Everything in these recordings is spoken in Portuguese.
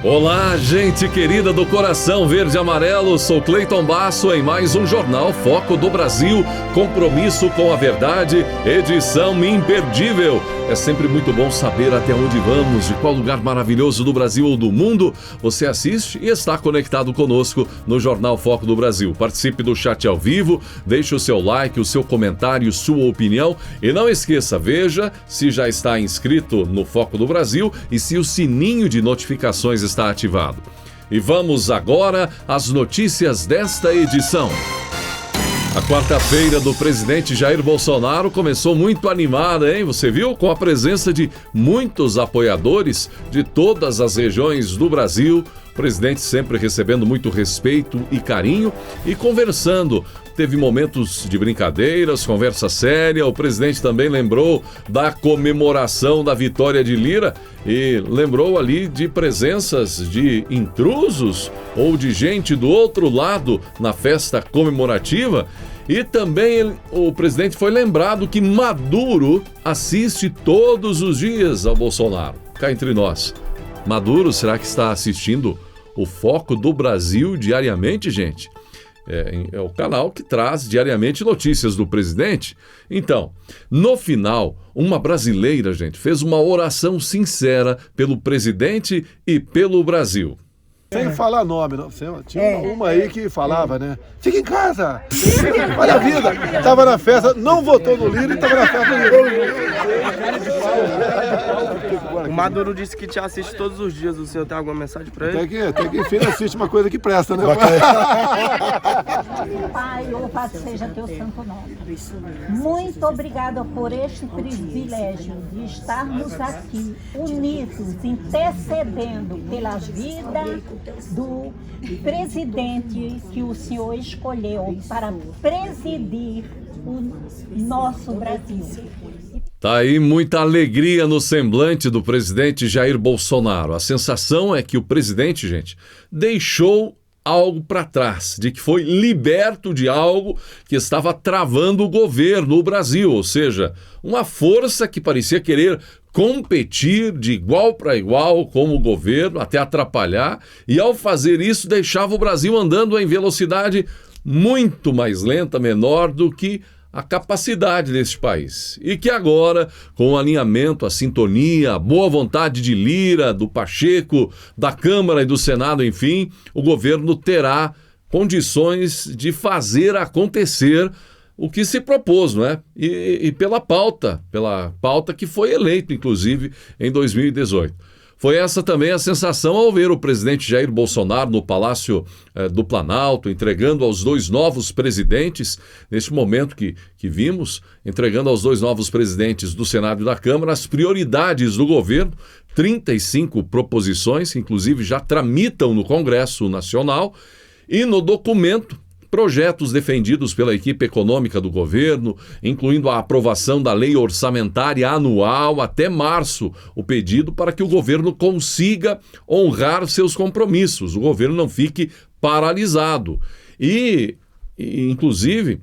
Olá, gente querida do coração verde e amarelo, sou Cleiton Basso em mais um Jornal Foco do Brasil, compromisso com a verdade, edição imperdível. É sempre muito bom saber até onde vamos, de qual lugar maravilhoso do Brasil ou do mundo você assiste e está conectado conosco no Jornal Foco do Brasil. Participe do chat ao vivo, deixe o seu like, o seu comentário, sua opinião e não esqueça, veja se já está inscrito no Foco do Brasil e se o sininho de notificações está ativado. E vamos agora às notícias desta edição. A quarta-feira do presidente Jair Bolsonaro começou muito animada, hein? Você viu? Com a presença de muitos apoiadores de todas as regiões do Brasil. O presidente sempre recebendo muito respeito e carinho e conversando. Teve momentos de brincadeiras, conversa séria. O presidente também lembrou da comemoração da vitória de Lira e lembrou ali de presenças de intrusos ou de gente do outro lado na festa comemorativa. E também o presidente foi lembrado que Maduro assiste todos os dias ao Bolsonaro. Cá entre nós. Maduro, será que está assistindo o Foco do Brasil diariamente, gente? É o canal que traz diariamente notícias do presidente. Então, no final, uma brasileira, gente, fez uma oração sincera pelo presidente e pelo Brasil. Sem falar nome, não. Tinha uma aí que falava, né? Fica em casa! Olha a vida! Tava na festa, não votou no Lira e tava na festa do Lira. O Maduro disse que te assiste todos os dias. O senhor tem alguma mensagem pra ele? Tem que filho assiste uma coisa que presta, né? Pai, louvado seja teu santo nome. Muito obrigada por este privilégio de estarmos aqui unidos, intercedendo pela vida do presidente que o senhor escolheu para presidir o nosso Brasil. Tá aí muita alegria no semblante do presidente Jair Bolsonaro. A sensação é que o presidente, gente, deixou algo para trás, de que foi liberto de algo que estava travando o governo, o Brasil, ou seja, uma força que parecia querer competir de igual para igual com o governo, até atrapalhar, e ao fazer isso deixava o Brasil andando em velocidade muito mais lenta, menor do que a capacidade deste país. E que agora, com o alinhamento, a sintonia, a boa vontade de Lira, do Pacheco, da Câmara e do Senado, enfim, o governo terá condições de fazer acontecer o que se propôs, não é? E pela pauta que foi eleito, inclusive, em 2018. Foi essa também a sensação ao ver o presidente Jair Bolsonaro no Palácio do Planalto, entregando aos dois novos presidentes, neste momento que vimos, entregando aos dois novos presidentes do Senado e da Câmara as prioridades do governo, 35 proposições, que inclusive já tramitam no Congresso Nacional, e no documento, projetos defendidos pela equipe econômica do governo, incluindo a aprovação da lei orçamentária anual até março, o pedido para que o governo consiga honrar seus compromissos, o governo não fique paralisado. E inclusive,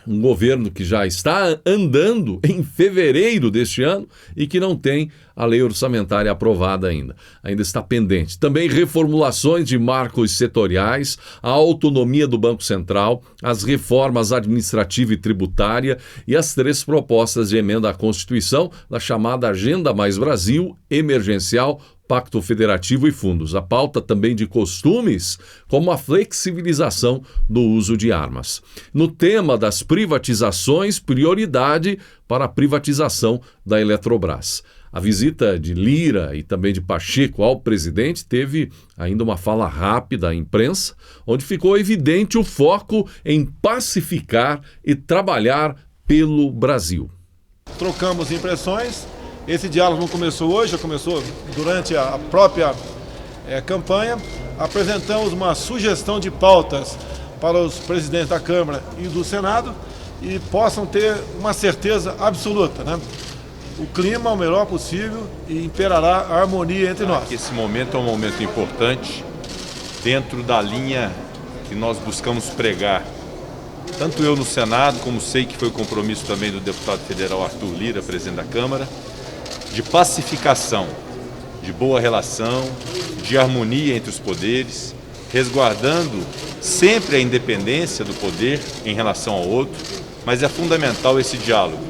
um governo que já está andando em fevereiro deste ano e que não tem a lei orçamentária aprovada ainda está pendente. Também reformulações de marcos setoriais, a autonomia do Banco Central, as reformas administrativa e tributária e as 3 propostas de emenda à Constituição da chamada Agenda Mais Brasil, emergencial, Pacto Federativo e fundos. A pauta também de costumes, como a flexibilização do uso de armas. No tema das privatizações, prioridade para a privatização da Eletrobras. A visita de Lira e também de Pacheco ao presidente teve ainda uma fala rápida à imprensa, onde ficou evidente o foco em pacificar e trabalhar pelo Brasil. Trocamos impressões. Esse diálogo não começou hoje, já começou durante a própria campanha. Apresentamos uma sugestão de pautas para os presidentes da Câmara e do Senado e possam ter uma certeza absoluta, né? O clima o melhor possível e imperará a harmonia entre nós. Esse momento é um momento importante dentro da linha que nós buscamos pregar. Tanto eu no Senado, como sei que foi o compromisso também do deputado federal Arthur Lira, presidente da Câmara, de pacificação, de boa relação, de harmonia entre os poderes, resguardando sempre a independência do poder em relação ao outro, mas é fundamental esse diálogo.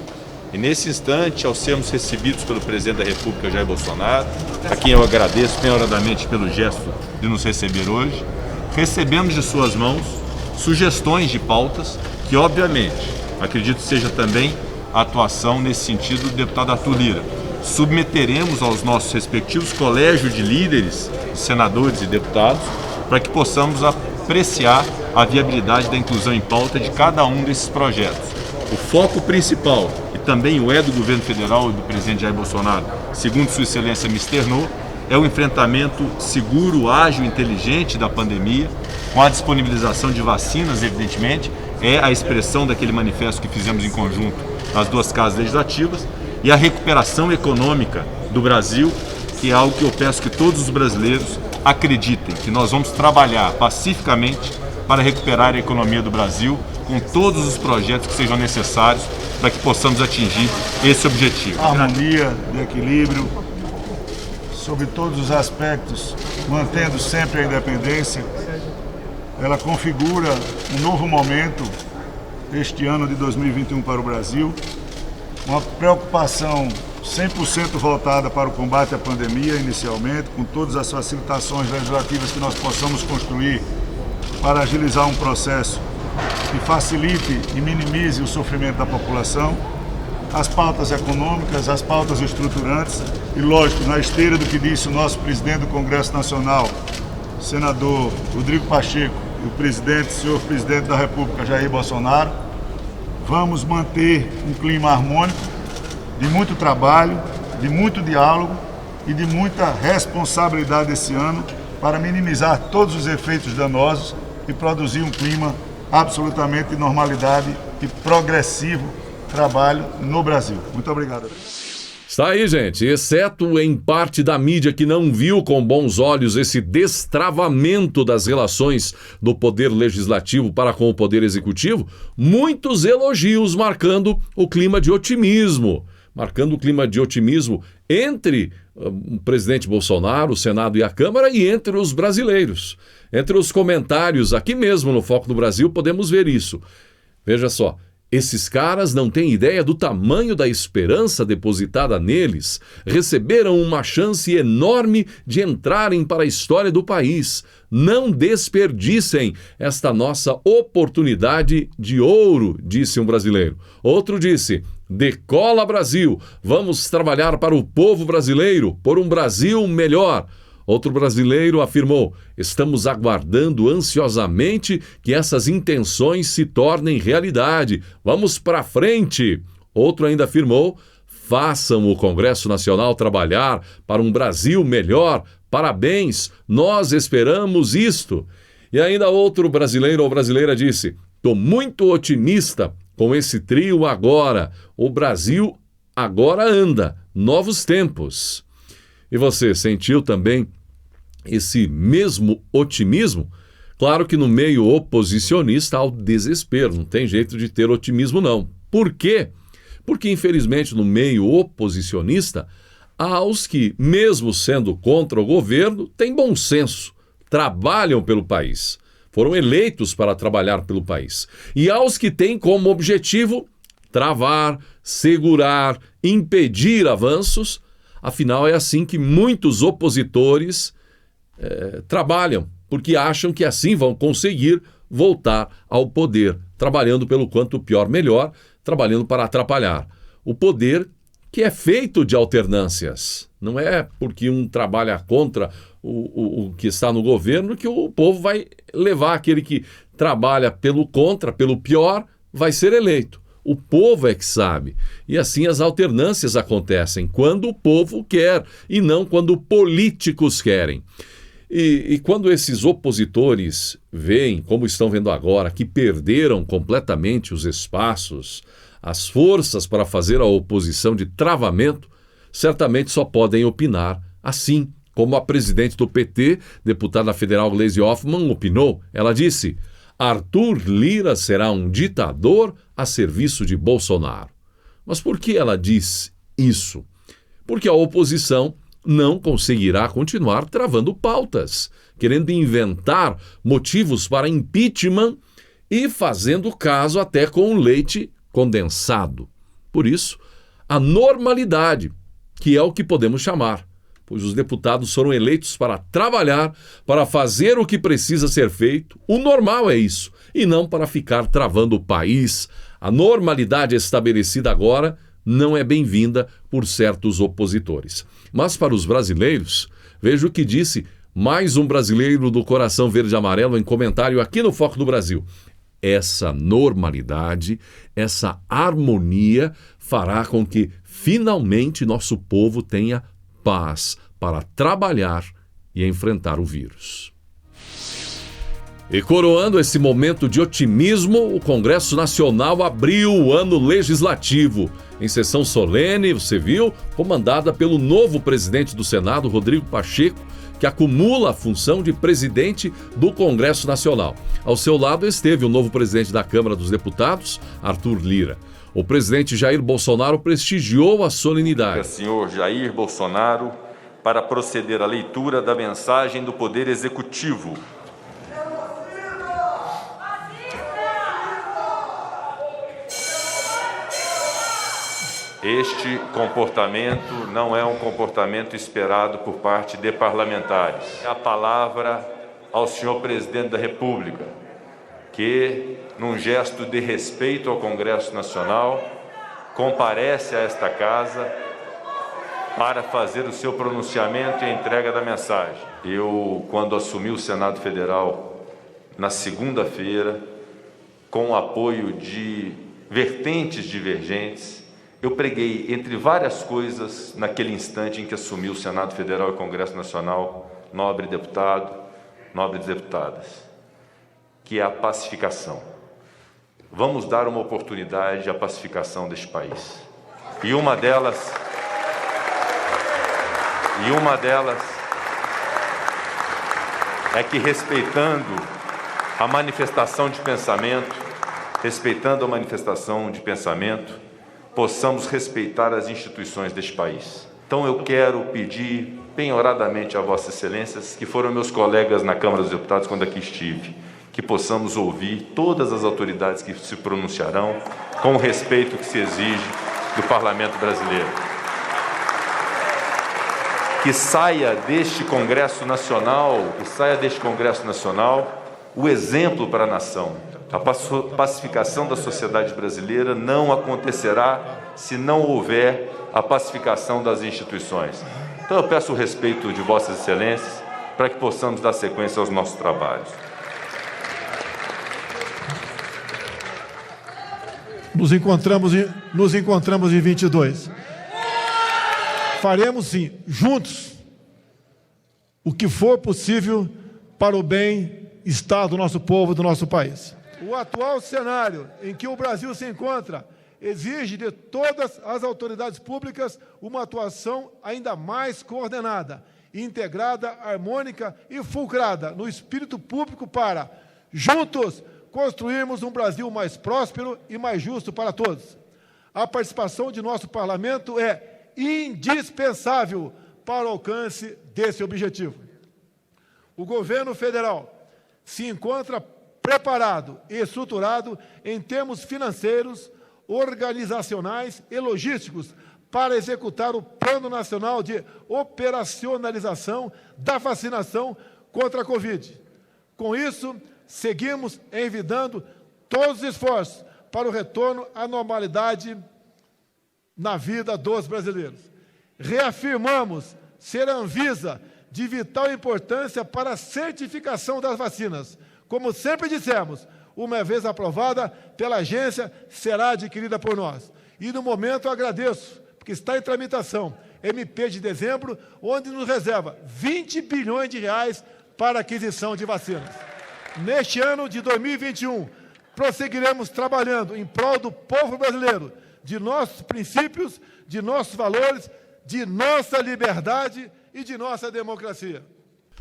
E nesse instante, ao sermos recebidos pelo presidente da República, Jair Bolsonaro, a quem eu agradeço penhoradamente pelo gesto de nos receber hoje, recebemos de suas mãos sugestões de pautas que, obviamente, acredito que seja também a atuação nesse sentido do deputado Arthur Lira. Submeteremos aos nossos respectivos colégios de líderes, senadores e deputados, para que possamos apreciar a viabilidade da inclusão em pauta de cada um desses projetos. O foco principal, e também o do governo federal e do presidente Jair Bolsonaro, segundo Sua Excelência me externou, é o enfrentamento seguro, ágil e inteligente da pandemia, com a disponibilização de vacinas, evidentemente, é a expressão daquele manifesto que fizemos em conjunto nas duas casas legislativas, e a recuperação econômica do Brasil, que é algo que eu peço que todos os brasileiros acreditem, que nós vamos trabalhar pacificamente para recuperar a economia do Brasil, com todos os projetos que sejam necessários para que possamos atingir esse objetivo. Harmonia, de equilíbrio, sobre todos os aspectos, mantendo sempre a independência. Ela configura um novo momento, este ano de 2021 para o Brasil, uma preocupação 100% voltada para o combate à pandemia inicialmente, com todas as facilitações legislativas que nós possamos construir para agilizar um processo que facilite e minimize o sofrimento da população, as pautas econômicas, as pautas estruturantes e, lógico, na esteira do que disse o nosso presidente do Congresso Nacional, senador Rodrigo Pacheco, e o senhor presidente da República, Jair Bolsonaro, vamos manter um clima harmônico, de muito trabalho, de muito diálogo e de muita responsabilidade esse ano para minimizar todos os efeitos danosos e produzir um clima absolutamente de normalidade e progressivo trabalho no Brasil. Muito obrigado. Está aí, gente. Exceto em parte da mídia que não viu com bons olhos esse destravamento das relações do Poder Legislativo para com o Poder Executivo, muitos elogios marcando o clima de otimismo. Entre o presidente Bolsonaro, o Senado e a Câmara e entre os brasileiros. Entre os comentários, aqui mesmo no Foco do Brasil, podemos ver isso. Veja só. Esses caras não têm ideia do tamanho da esperança depositada neles. Receberam uma chance enorme de entrarem para a história do país. Não desperdicem esta nossa oportunidade de ouro, disse um brasileiro. Outro disse: decola Brasil, vamos trabalhar para o povo brasileiro, por um Brasil melhor. Outro brasileiro afirmou: estamos aguardando ansiosamente que essas intenções se tornem realidade. Vamos para frente. Outro ainda afirmou: façam o Congresso Nacional trabalhar para um Brasil melhor. Parabéns, nós esperamos isto. E ainda outro brasileiro ou brasileira disse: estou muito otimista com esse trio agora. O Brasil agora anda. Novos tempos. E você sentiu também esse mesmo otimismo? Claro que no meio oposicionista há o desespero, não tem jeito de ter otimismo não. Por quê? Porque infelizmente no meio oposicionista há os que, mesmo sendo contra o governo, têm bom senso, trabalham pelo país, foram eleitos para trabalhar pelo país. E há os que têm como objetivo travar, segurar, impedir avanços. Afinal, é assim que muitos opositores trabalham, porque acham que assim vão conseguir voltar ao poder, trabalhando pelo quanto pior melhor, trabalhando para atrapalhar. O poder que é feito de alternâncias. Não é porque um trabalha contra o que está no governo que o povo vai levar aquele que trabalha pelo contra, pelo pior, vai ser eleito. O povo é que sabe. E assim as alternâncias acontecem quando o povo quer e não quando políticos querem. E quando esses opositores veem, como estão vendo agora, que perderam completamente os espaços, as forças para fazer a oposição de travamento, certamente só podem opinar assim, como a presidente do PT, deputada federal Gleisi Hoffmann, opinou. Ela disse: Arthur Lira será um ditador a serviço de Bolsonaro. Mas por que ela diz isso? Porque a oposição não conseguirá continuar travando pautas, querendo inventar motivos para impeachment e fazendo caso até com leite condensado. Por isso, a normalidade, que é o que podemos chamar, pois os deputados foram eleitos para trabalhar, para fazer o que precisa ser feito. O normal é isso, e não para ficar travando o país. A normalidade estabelecida agora não é bem-vinda por certos opositores. Mas para os brasileiros, veja o que disse mais um brasileiro do coração verde e amarelo em comentário aqui no Foco do Brasil. Essa normalidade, essa harmonia fará com que finalmente nosso povo tenha paz para trabalhar e enfrentar o vírus. E coroando esse momento de otimismo, o Congresso Nacional abriu o ano legislativo em sessão solene, você viu, comandada pelo novo presidente do Senado, Rodrigo Pacheco, que acumula a função de presidente do Congresso Nacional. Ao seu lado esteve o novo presidente da Câmara dos Deputados, Arthur Lira. O presidente Jair Bolsonaro prestigiou a solenidade. Senhor Jair Bolsonaro, para proceder à leitura da mensagem do Poder Executivo. Este comportamento não é um comportamento esperado por parte de parlamentares. A palavra ao senhor presidente da República, que, num gesto de respeito ao Congresso Nacional, comparece a esta casa para fazer o seu pronunciamento e a entrega da mensagem. Eu, quando assumi o Senado Federal, na segunda-feira, com o apoio de vertentes divergentes, eu preguei, entre várias coisas, naquele instante em que assumi o Senado Federal e o Congresso Nacional, nobre deputado, nobres deputadas, que é a pacificação. Vamos dar uma oportunidade à pacificação deste país. E uma delas é que, respeitando a manifestação de pensamento, possamos respeitar as instituições deste país. Então eu quero pedir penhoradamente a Vossas Excelências, que foram meus colegas na Câmara dos Deputados quando aqui estive, que possamos ouvir todas as autoridades que se pronunciarão com o respeito que se exige do Parlamento brasileiro. Que saia deste Congresso Nacional o exemplo para a nação. A pacificação da sociedade brasileira não acontecerá se não houver a pacificação das instituições. Então eu peço o respeito de Vossas Excelências para que possamos dar sequência aos nossos trabalhos. Nos encontramos em 22. Faremos, sim, juntos, o que for possível para o bem-estar do nosso povo, do nosso país. O atual cenário em que o Brasil se encontra exige de todas as autoridades públicas uma atuação ainda mais coordenada, integrada, harmônica e fulcrada no espírito público para, juntos, construirmos um Brasil mais próspero e mais justo para todos. A participação de nosso parlamento é indispensável para o alcance desse objetivo. O governo federal se encontra preparado e estruturado em termos financeiros, organizacionais e logísticos para executar o Plano Nacional de Operacionalização da Vacinação contra a Covid. Com isso, seguimos envidando todos os esforços para o retorno à normalidade na vida dos brasileiros. Reafirmamos ser a Anvisa de vital importância para a certificação das vacinas. Como sempre dissemos, uma vez aprovada pela agência, será adquirida por nós. E no momento eu agradeço, porque está em tramitação, MP de dezembro, onde nos reserva 20 bilhões de reais para aquisição de vacinas. Neste ano de 2021, prosseguiremos trabalhando em prol do povo brasileiro, de nossos princípios, de nossos valores, de nossa liberdade e de nossa democracia.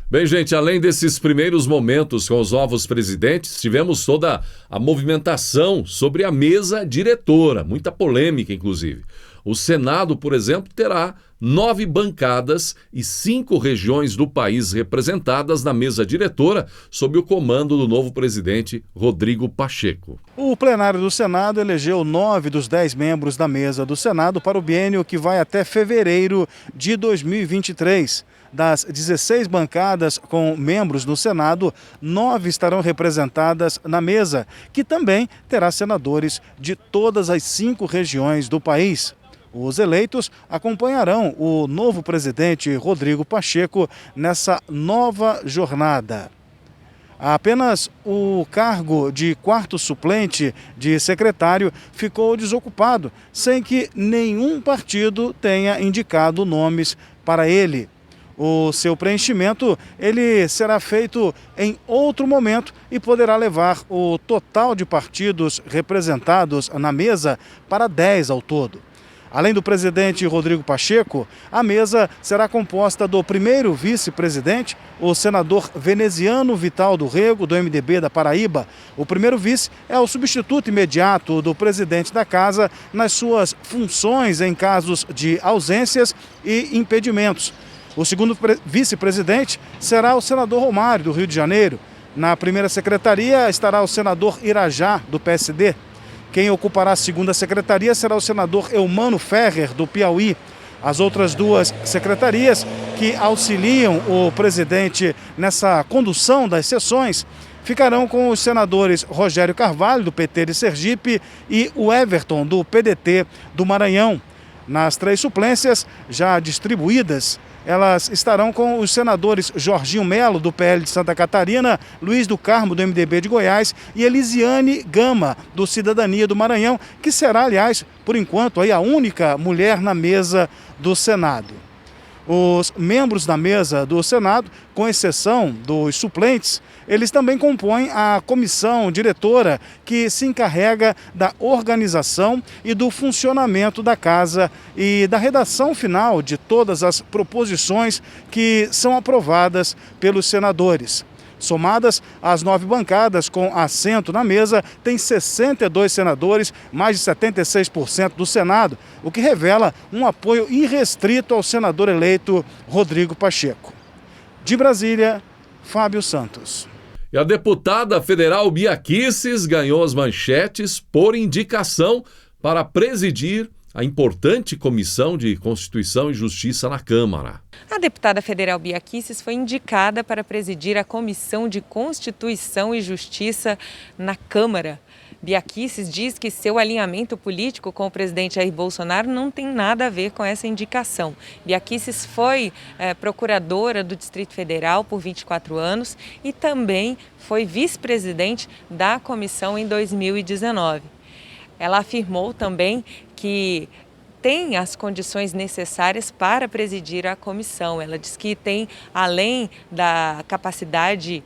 Bem, gente, além desses primeiros momentos com os novos presidentes, tivemos toda a movimentação sobre a mesa diretora, muita polêmica, inclusive. O Senado, por exemplo, terá 9 bancadas e 5 regiões do país representadas na mesa diretora, sob o comando do novo presidente Rodrigo Pacheco. O plenário do Senado elegeu 9 dos 10 membros da mesa do Senado para o biênio que vai até fevereiro de 2023. Das 16 bancadas com membros no Senado, 9 estarão representadas na mesa, que também terá senadores de todas as 5 regiões do país. Os eleitos acompanharão o novo presidente Rodrigo Pacheco nessa nova jornada. Apenas o cargo de quarto suplente de secretário ficou desocupado, sem que nenhum partido tenha indicado nomes para ele. O seu preenchimento ele será feito em outro momento e poderá levar o total de partidos representados na mesa para 10 ao todo. Além do presidente Rodrigo Pacheco, a mesa será composta do primeiro vice-presidente, o senador veneziano Vital do Rego, do MDB da Paraíba. O primeiro vice é o substituto imediato do presidente da casa nas suas funções em casos de ausências e impedimentos. O segundo vice-presidente será o senador Romário, do Rio de Janeiro. Na primeira secretaria estará o senador Irajá, do PSD. Quem ocupará a segunda secretaria será o senador Eumano Ferrer, do Piauí. As outras 2 secretarias que auxiliam o presidente nessa condução das sessões ficarão com os senadores Rogério Carvalho, do PT de Sergipe, e o Everton, do PDT do Maranhão. Nas 3 suplências já distribuídas, elas estarão com os senadores Jorginho Melo, do PL de Santa Catarina, Luiz do Carmo, do MDB de Goiás, e Elisiane Gama, do Cidadania do Maranhão, que será, aliás, por enquanto, aí a única mulher na mesa do Senado. Os membros da mesa do Senado, com exceção dos suplentes, eles também compõem a comissão diretora que se encarrega da organização e do funcionamento da casa e da redação final de todas as proposições que são aprovadas pelos senadores. Somadas, as 9 bancadas com assento na mesa têm 62 senadores, mais de 76% do Senado, o que revela um apoio irrestrito ao senador eleito Rodrigo Pacheco. De Brasília, Fábio Santos. E a deputada federal Bia Kicis ganhou as manchetes por indicação para presidir a importante Comissão de Constituição e Justiça na Câmara. A deputada federal Bia Kicis foi indicada para presidir a Comissão de Constituição e Justiça na Câmara. Bia Kicis diz que seu alinhamento político com o presidente Jair Bolsonaro não tem nada a ver com essa indicação. Bia Kicis foi procuradora do Distrito Federal por 24 anos e também foi vice-presidente da comissão em 2019. Ela afirmou também que tem as condições necessárias para presidir a comissão. Ela diz que tem, além da capacidade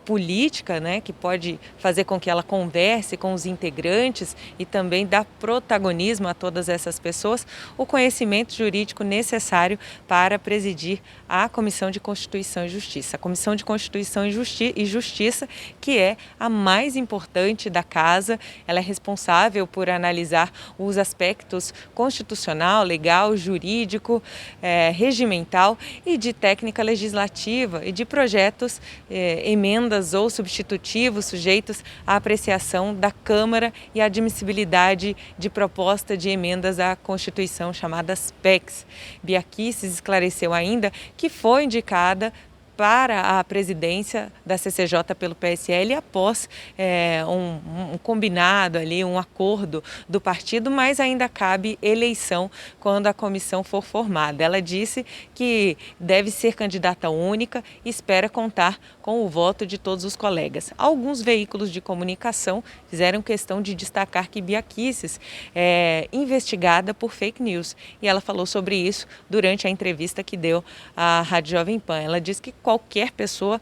política, né, que pode fazer com que ela converse com os integrantes e também dar protagonismo a todas essas pessoas, o conhecimento jurídico necessário para presidir a Comissão de Constituição e Justiça. A Comissão de Constituição e Justiça, que é a mais importante da casa, ela é responsável por analisar os aspectos constitucional, legal, jurídico, regimental e de técnica legislativa e de projetos, emendas ou substitutivos sujeitos à apreciação da Câmara e à admissibilidade de proposta de emendas à Constituição chamadas PECs. Bia Kicis esclareceu ainda que foi indicada para a presidência da CCJ pelo PSL após um combinado ali, um acordo do partido, mas ainda cabe eleição quando a comissão for formada. Ela disse que deve ser candidata única e espera contar com o voto de todos os colegas. Alguns veículos de comunicação fizeram questão de destacar que Bia Kicis é investigada por fake news e ela falou sobre isso durante a entrevista que deu à Rádio Jovem Pan. Ela disse que qualquer pessoa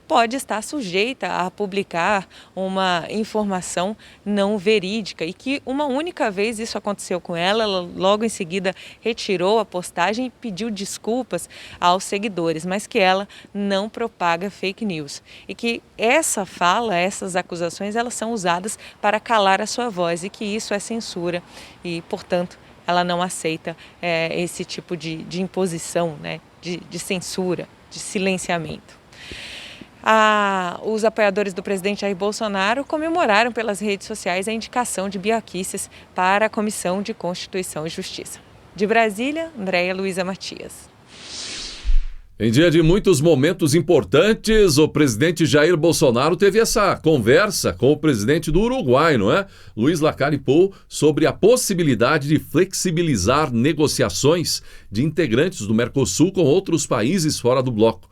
pode estar sujeita a publicar uma informação não verídica e que uma única vez isso aconteceu com ela, ela logo em seguida retirou a postagem e pediu desculpas aos seguidores, mas que ela não propaga fake news e que essa fala, essas acusações, elas são usadas para calar a sua voz e que isso é censura e, portanto, ela não aceita esse tipo de imposição, né, de censura, de silenciamento. Os apoiadores do presidente Jair Bolsonaro comemoraram pelas redes sociais a indicação de Bia Kicis para a Comissão de Constituição e Justiça. De Brasília, Andréia Luiza Matias. Em dia de muitos momentos importantes, o presidente Jair Bolsonaro teve essa conversa com o presidente do Uruguai, não é? Luiz Lacalle Pou, sobre a possibilidade de flexibilizar negociações de integrantes do Mercosul com outros países fora do bloco.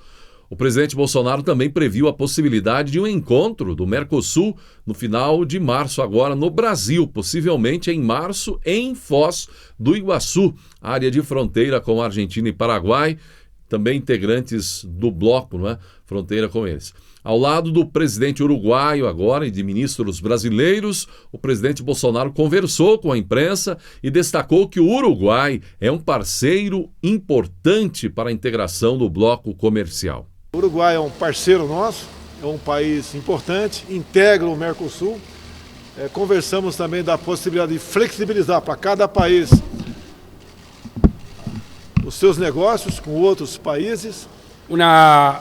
O presidente Bolsonaro também previu a possibilidade de um encontro do Mercosul no final de março, agora no Brasil, possivelmente em março, em Foz do Iguaçu, área de fronteira com a Argentina e Paraguai, também integrantes do bloco, não é? Fronteira com eles. Ao lado do presidente uruguaio agora e de ministros brasileiros, o presidente Bolsonaro conversou com a imprensa e destacou que o Uruguai é um parceiro importante para a integração do bloco comercial. O Uruguai é um parceiro nosso, é um país importante, integra o Mercosul. Conversamos também da possibilidade de flexibilizar para cada país os seus negocios con otros países. Una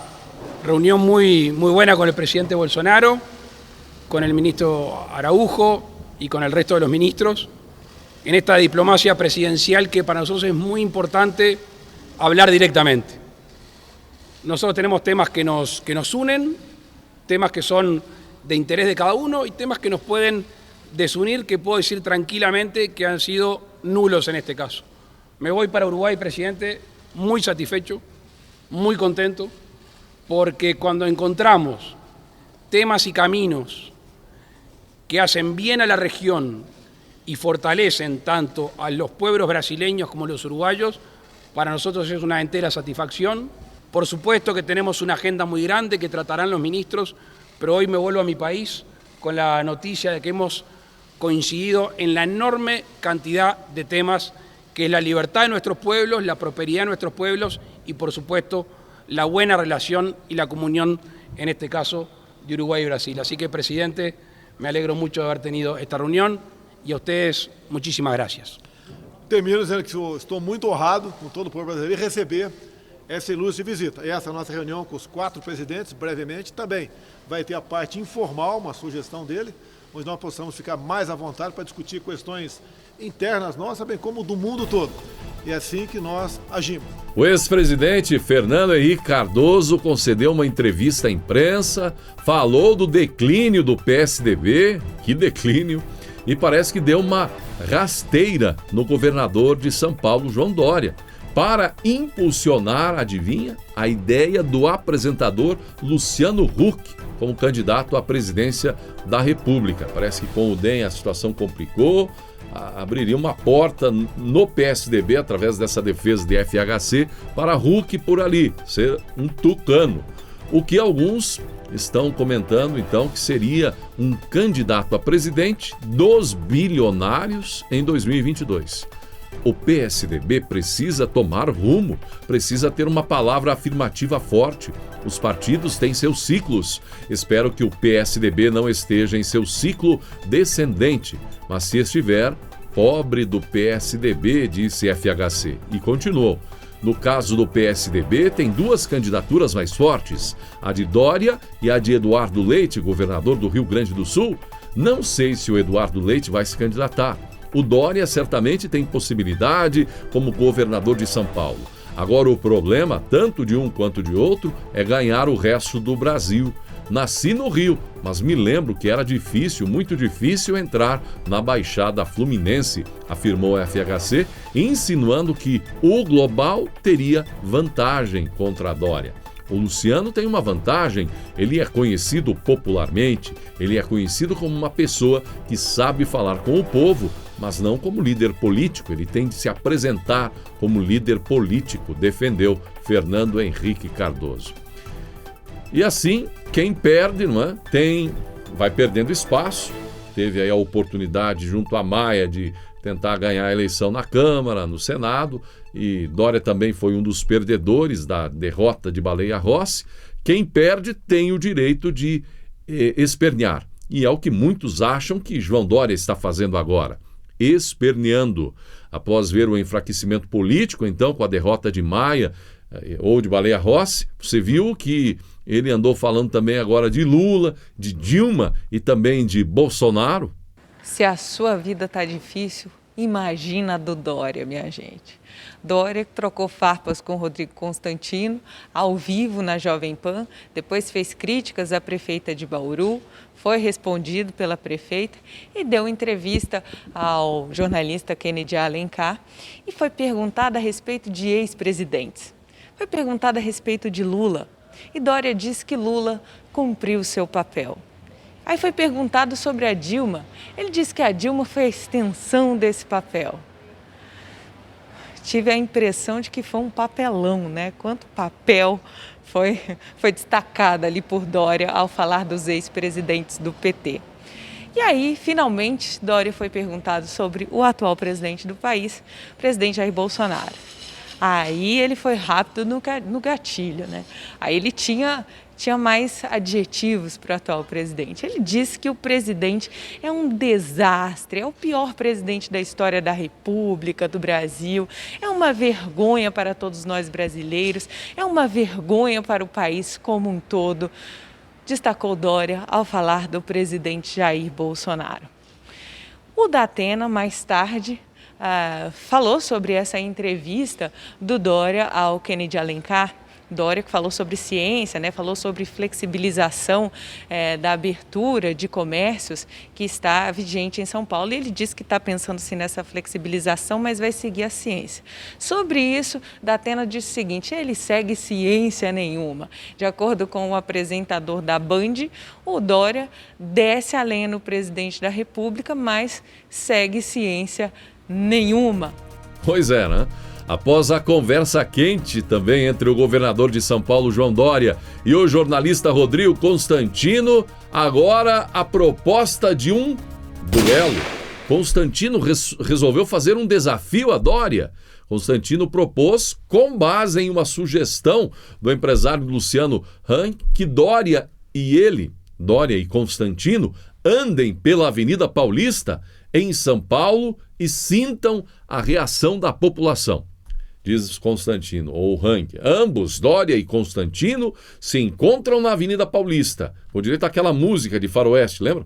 reunión muy buena con el presidente Bolsonaro, con el ministro Araujo y con el resto de los ministros, en esta diplomacia presidencial que para nosotros es muy importante hablar directamente. Nosotros tenemos temas que nos unen, temas que son de interés de cada uno y temas que nos pueden desunir, que puedo decir tranquilamente que han sido nulos en este caso. Me voy para Uruguay, presidente, muy satisfecho, muy contento, porque cuando encontramos temas y caminos que hacen bien a la región y fortalecen tanto a los pueblos brasileños como los uruguayos, para nosotros es una entera satisfacción. Por supuesto que tenemos una agenda muy grande que tratarán los ministros, pero hoy me vuelvo a mi país con la noticia de que hemos coincidido en la enorme cantidad de temas que es la libertad de nuestros pueblos, la prosperidad de nuestros pueblos y, por supuesto, la buena relación y la comunión, en este caso, de Uruguay y Brasil. Así que, presidente, me alegro mucho de haber tenido esta reunión y a ustedes muchísimas gracias. Termino dizendo que estou muito honrado com todo o povo brasileiro em receber essa ilustre visita. Essa é a nossa reunião com os 4 presidentes, brevemente, também vai ter a parte informal, uma sugestão dele, onde nós possamos ficar mais à vontade para discutir questões internas nossas, bem como do mundo todo. E é assim que nós agimos. O ex-presidente Fernando Henrique Cardoso concedeu uma entrevista à imprensa, falou do declínio do PSDB, que declínio, e parece que deu uma rasteira no governador de São Paulo, João Dória, para impulsionar, adivinha, a ideia do apresentador Luciano Huck como candidato à presidência da República. Parece que com o DEM a situação complicou, abriria uma porta no PSDB através dessa defesa de FHC para Huck por ali, ser um tucano. O que alguns estão comentando, então, que seria um candidato a presidente dos bilionários em 2022. O PSDB precisa tomar rumo, precisa ter uma palavra afirmativa forte. Os partidos têm seus ciclos. Espero que o PSDB não esteja em seu ciclo descendente, mas se estiver, pobre do PSDB, disse FHC. E continuou. No caso do PSDB, tem 2 candidaturas mais fortes, a de Dória e a de Eduardo Leite, governador do Rio Grande do Sul. Não sei se o Eduardo Leite vai se candidatar. O Dória certamente tem possibilidade como governador de São Paulo. Agora o problema, tanto de um quanto de outro, é ganhar o resto do Brasil. Nasci no Rio, mas me lembro que era difícil, muito difícil entrar na Baixada Fluminense, afirmou a FHC, insinuando que o global teria vantagem contra a Dória. O Luciano tem uma vantagem, ele é conhecido popularmente, ele é conhecido como uma pessoa que sabe falar com o povo, mas não como líder político, ele tem de se apresentar como líder político, defendeu Fernando Henrique Cardoso. E assim, quem perde, não é? Vai perdendo espaço, teve aí a oportunidade junto à Maia de tentar ganhar a eleição na Câmara, no Senado, e Dória também foi um dos perdedores da derrota de Baleia Rossi. Quem perde tem o direito de espernear, e é o que muitos acham que João Dória está fazendo agora. esperneando. Após ver o enfraquecimento político, então, com a derrota de Maia ou de Baleia Rossi, você viu que ele andou falando também agora de Lula, de Dilma e também de Bolsonaro. Se a sua vida tá difícil, imagina a do Dória, minha gente. Dória trocou farpas com Rodrigo Constantino, ao vivo na Jovem Pan, depois fez críticas à prefeita de Bauru, foi respondido pela prefeita e deu entrevista ao jornalista Kennedy Alencar e foi perguntado a respeito de ex-presidentes. Foi perguntado a respeito de Lula e Dória disse que Lula cumpriu seu papel. Aí foi perguntado sobre a Dilma, ele disse que a Dilma foi a extensão desse papel. Tive a impressão de que foi um papelão, né? Quanto papel foi destacado ali por Dória ao falar dos ex-presidentes do PT. E aí, finalmente, Dória foi perguntado sobre o atual presidente do país, o presidente Jair Bolsonaro. Aí ele foi rápido no gatilho, né? Aí ele tinha mais adjetivos para o atual presidente. Ele disse que o presidente é um desastre, é o pior presidente da história da República, do Brasil, é uma vergonha para todos nós brasileiros, é uma vergonha para o país como um todo, destacou Dória ao falar do presidente Jair Bolsonaro. O Datena, mais tarde, falou sobre essa entrevista do Dória ao Kennedy Alencar. Dória que falou sobre ciência, né? Falou sobre flexibilização da abertura de comércios que está vigente em São Paulo. E ele disse que está pensando sim nessa flexibilização, mas vai seguir a ciência. Sobre isso, Datena disse o seguinte: ele segue ciência nenhuma. De acordo com o apresentador da Band, o Dória desce a lenha no presidente da República, mas segue ciência nenhuma. Pois é, né? Após a conversa quente também entre o governador de São Paulo, João Dória, e o jornalista Rodrigo Constantino, agora a proposta de um duelo. Constantino resolveu fazer um desafio a Dória. Constantino propôs, com base em uma sugestão do empresário Luciano Hang, que Dória e Constantino, andem pela Avenida Paulista em São Paulo e sintam a reação da população. Diz Constantino, ou Hang, ambos, Dória e Constantino, se encontram na Avenida Paulista, com direito àquela música de faroeste, lembra?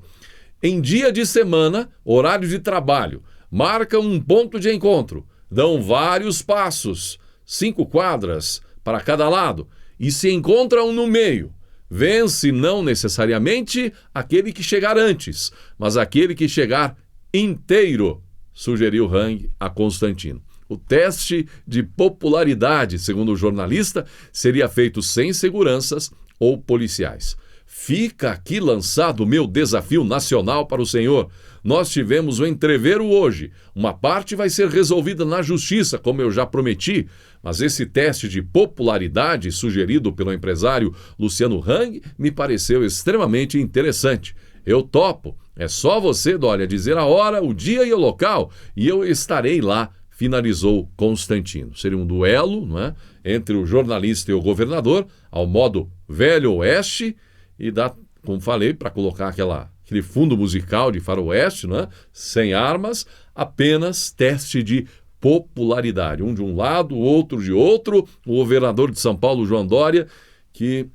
Em dia de semana, horário de trabalho, marcam um ponto de encontro, dão vários passos, 5 quadras para cada lado, e se encontram no meio. Vence não necessariamente aquele que chegar antes, mas aquele que chegar inteiro, sugeriu Hang a Constantino. O teste de popularidade, segundo o jornalista, seria feito sem seguranças ou policiais. Fica aqui lançado o meu desafio nacional para o senhor. Nós tivemos o entrevero hoje. Uma parte vai ser resolvida na justiça, como eu já prometi, mas esse teste de popularidade sugerido pelo empresário Luciano Hang me pareceu extremamente interessante. Eu topo. É só você, Dória, dizer a hora, o dia e o local, e eu estarei lá, finalizou Constantino. Seria um duelo, não é, entre o jornalista e o governador, ao modo Velho Oeste, e dá, como falei, para colocar aquele fundo musical de faroeste, não é, sem armas, apenas teste de popularidade. Um de um lado, o outro de outro, o governador de São Paulo, João Dória, que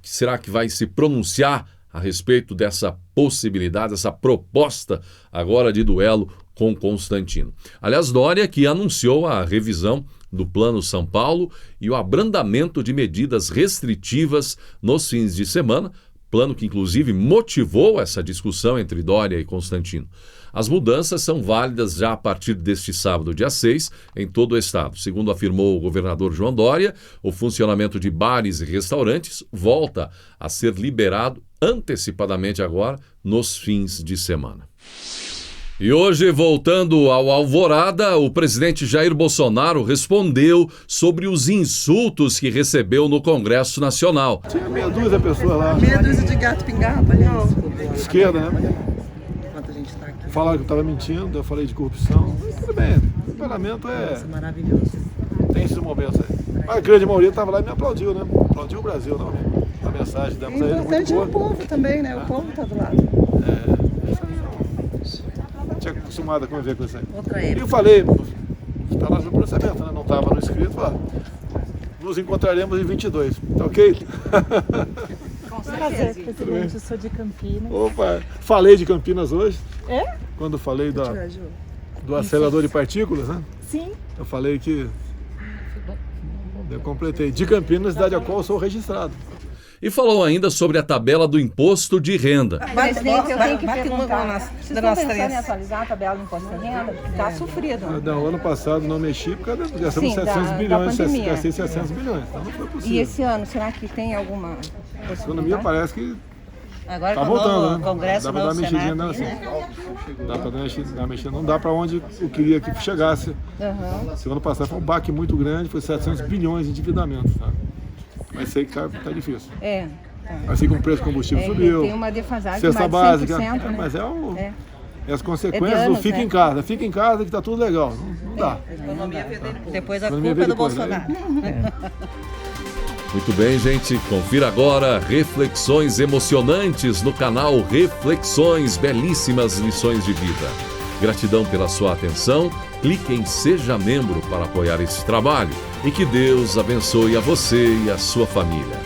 será que vai se pronunciar a respeito dessa possibilidade, essa proposta agora de duelo com Constantino. Aliás, Dória que anunciou a revisão do Plano São Paulo e o abrandamento de medidas restritivas nos fins de semana, plano que inclusive motivou essa discussão entre Dória e Constantino. As mudanças são válidas já a partir deste sábado, dia 6, em todo o estado. Segundo afirmou o governador João Dória, o funcionamento de bares e restaurantes volta a ser liberado antecipadamente agora nos fins de semana. E hoje, voltando ao Alvorada, o presidente Jair Bolsonaro respondeu sobre os insultos que recebeu no Congresso Nacional. Tinha meia dúzia de pessoas lá. Meia dúzia de gato pingado, aliás. Esquerda, né? Enquanto a gente está aqui. Falaram que eu estava mentindo, eu falei de corrupção. Tudo bem, o parlamento Nossa, maravilhoso. tem esses momentos aí. A grande maioria estava lá e me aplaudiu, né? Aplaudiu o Brasil, não, né? A mensagem demos a ele muito importante é boa. o povo também, né? O povo está do lado. Tinha acostumado a conviver com isso aí. Outra E época. eu falei, está lá no procedimento, né? Não estava no escrito, falei, nos encontraremos em 22, tá ok? Prazer, presidente, eu sou de Campinas. Opa, falei de Campinas hoje. É? Quando falei do acelerador de partículas, né? Sim. Eu falei que eu completei de Campinas, cidade a qual eu sou registrado. E falou ainda sobre a tabela do imposto de renda. Presidente, eu tenho que Bate uma perguntar. Vocês estão pensando em atualizar a tabela do imposto de renda? Está sofrido. Não, ano passado não mexi por causa de gastamos Sim, 700 da bilhões, pandemia. gastei 700 bilhões, então não foi possível. E esse ano, será que tem alguma A economia parece que Agora tá voltando, né? Congresso, dá pra dar uma mexidinha nela assim. Dá pra dar uma mexida, não dá pra onde eu queria que chegasse. Esse ano passado foi um baque muito grande, foi 700 bilhões de endividamento, tá? Mas sei que tá difícil. Assim como o preço do combustível subiu, tem uma defasagem cesta mais de básica, 100%, né? mas é as consequências do anos, fica em casa. Fica em casa que tá tudo legal, não dá. Depois a Economia culpa é do depois, Bolsonaro. Muito bem, gente. Confira agora reflexões emocionantes no canal Reflexões, belíssimas lições de vida. Gratidão pela sua atenção. Clique em Seja Membro para apoiar esse trabalho. E que Deus abençoe a você e a sua família.